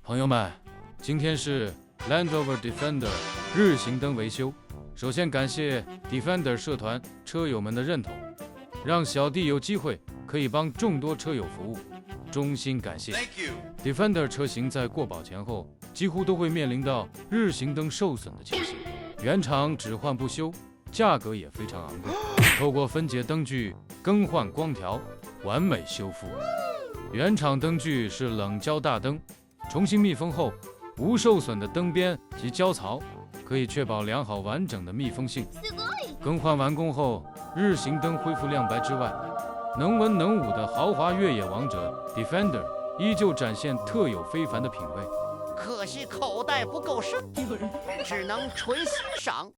朋友们，今天是 Land Rover Defender 日行灯维修。首先感谢 Defender 社团车友们的认同，让小弟有机会可以帮众多车友服务，衷心感谢。Defender 车型在过保前后，几乎都会面临到日行灯受损的情形，原厂只换不修，价格也非常昂贵。透过分解灯具、更换光条，完美修复。原厂灯具是冷胶大灯，重新密封后，无受损的灯边及胶槽，可以确保良好完整的密封性。更换完工后，日行灯恢复亮白之外，能文能武的豪华越野王者 Defender 依旧展现特有非凡的品味。可惜口袋不够深，只能纯欣赏。